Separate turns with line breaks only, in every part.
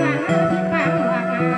Hãy subscribe cho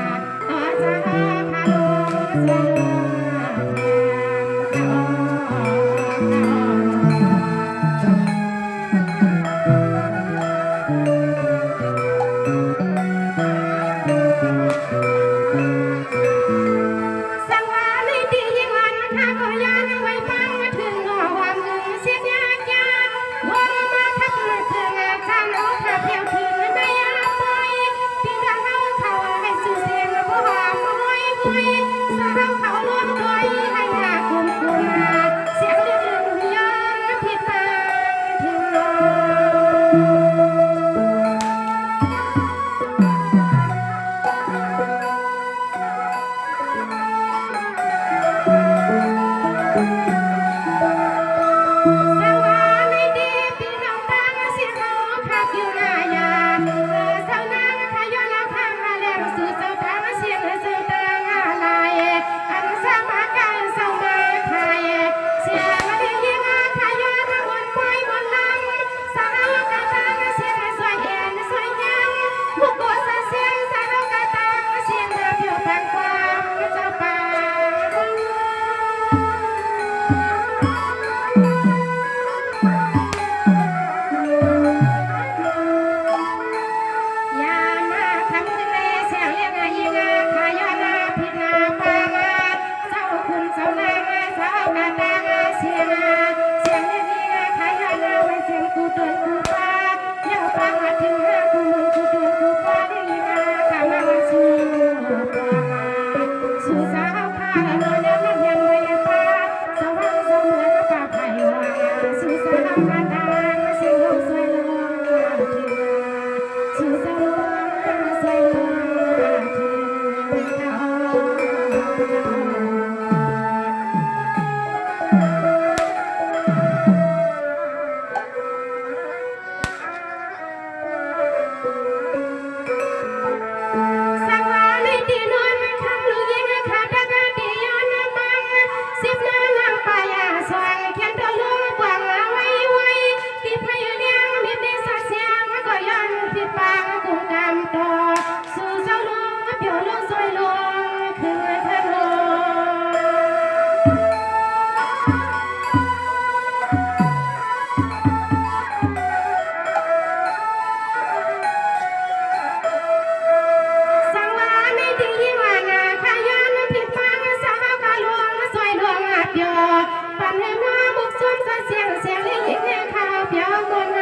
kênh Ghiền Mì Gõ để không bỏ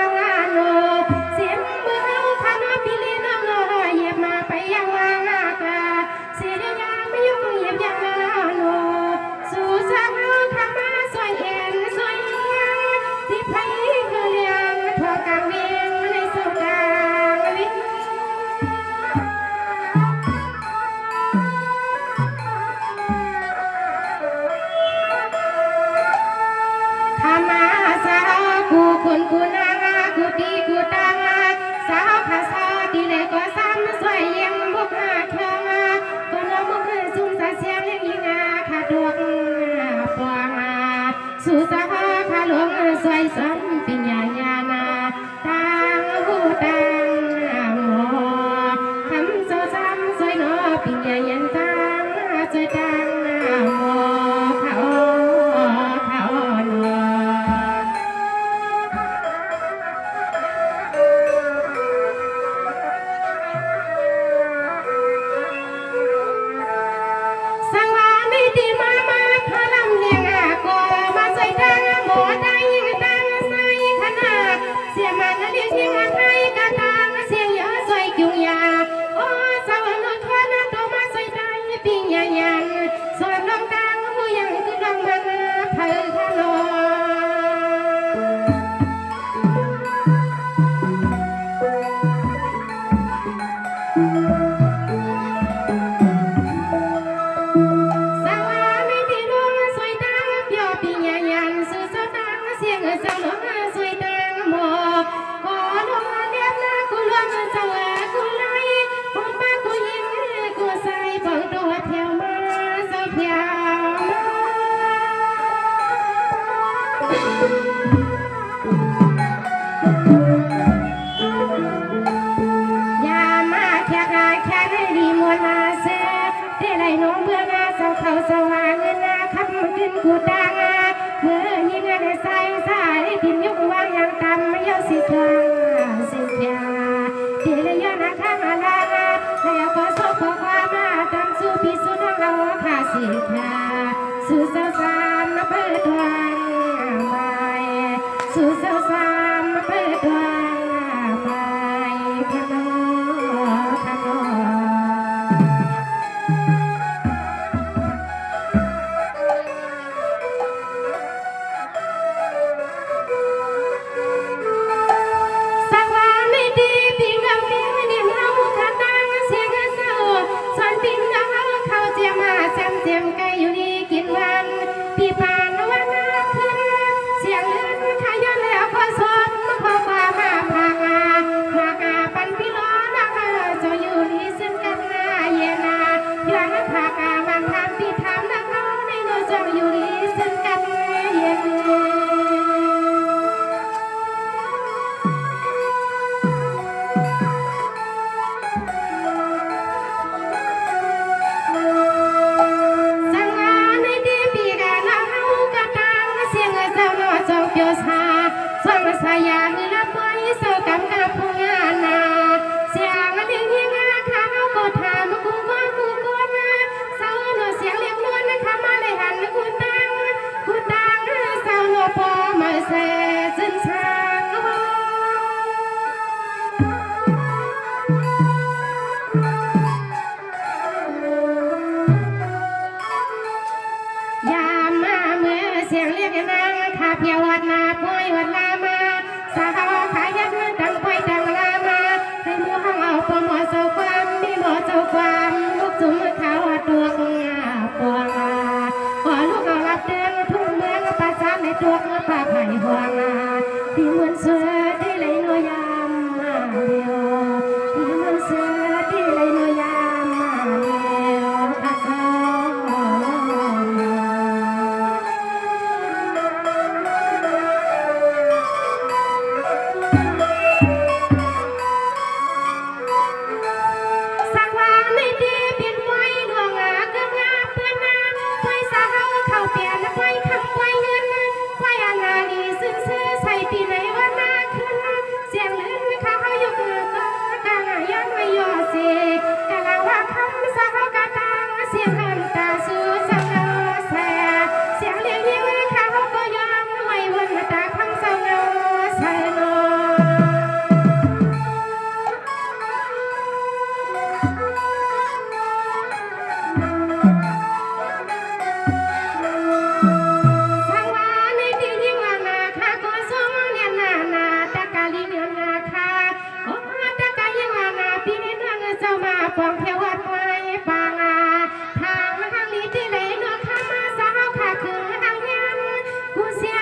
lỡ แค่ได้ดีมวลมาเสียได้ไรน้องเบื่องาเจ้าเขาสว่างเงินนาคำขึ้นกูดังเมื่อยิงได้ใส่สายพิมพ์ยกวางอย่างตำไม่ยอสิครั้งสิเพียเดี๋ยวย้อนข้ามาลาแล้วก็สบความมาตำสู้พิสูจน์น้องเอาขาสิเพียสู่เจ้าสามมาเปิดดวงใหม่สู่เจ้าสามมาเปิดดวงใหม่ขนมขนมสักวันไม่ดีปีกับปีไม่ดีเราขาตั้งเสียงเศร้าสอนปีเราเขาเจียมาแซมเจียมไก่อยู่ดีกินวันปีผ่านวันน่าขึ้นเสียงเลื่อนขย้อนแล้วพอสมพอความมาพากาปันพี่ล้อนักจะอยู่ดีซึ่งกันนาเย็นนาย้อนพากาบางทางปีทำนักน้องในโนจะอยู่ดีซึ่งกันเย็นสายาฮือละปอยโซกำกับพงานนาเสียงเลี้ยงยิงอาข้าวก็ถามกูก็นะเศร้าหนูเสียงเลี้ยงนวลนะคะมาเลยหันกูตังเศร้าหนูพอมาเสียสิ้นช้างยามมาเมื่อเสียงเรียกนางข้าเพียววัดนาปอยวัดลามาสาวขายันดังไปดังลามาให้มัวห้องเอาปมเจ้าความมีหมอเจ้าความลูกจุ่มขาวตัวปวงขอลูกเอารับเดือนทุ่งเมืองประจานในตัวป่าไผ่ห่วงที่เหมือนเสือที่ไหลโนยามเดียวที่เหมือนเสือที่ไหลโนยามเดียวข้าเจ้าความเพียววัดไว้ปางทางลีที่ไหลนวลข้ามาสาวขาคือทางยันกูเสีย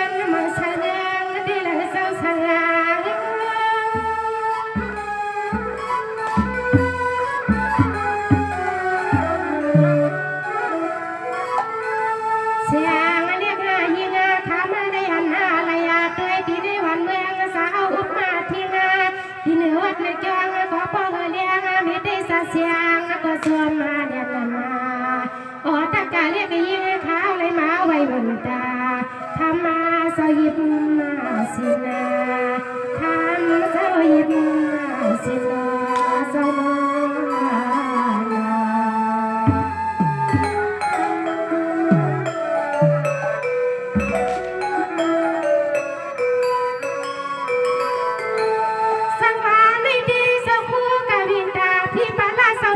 งมาเสนอที่ไหลเศร้าสลายเสียงเรียกหายิงข้ามาได้หันหน้าลายตัวที่ได้วันเมืองสาวอุบมาที่นาที่เหนือวัดในจองก็พอเลี้ยงมีได้สะเสียงก็ชวนมาเดินมาโอ้ตะกาเรียกยิงข้าวเลยมาไว้บนตาทำมาสยิบมาสินาทำสยิบมาสินาสนาสังวาในดีสังคู่กาวินดาพี่ปาลาเสา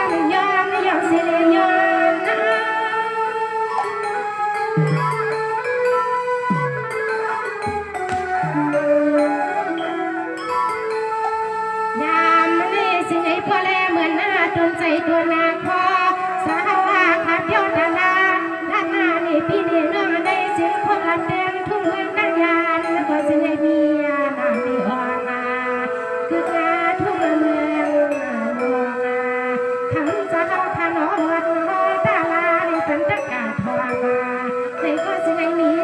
ไม่ยอมไม่ยอมสิเลยยอมนะยามมันนี่สิไงพอแลเหมือนหน้าจนใจตัวนาคอสาวว่าขาดยอดดาราด้านหน้านี่พี่นี่น้องได้เสียงคนละเต็มทุ่งเมืองตั้งยานแล้วก็สิไงเมียน้ำนี่อ่อนมาคืองาทุ่งเมืองนองคำสาวขนมวันตาลาในสันตะกาทอมาในก็สิไงเมีย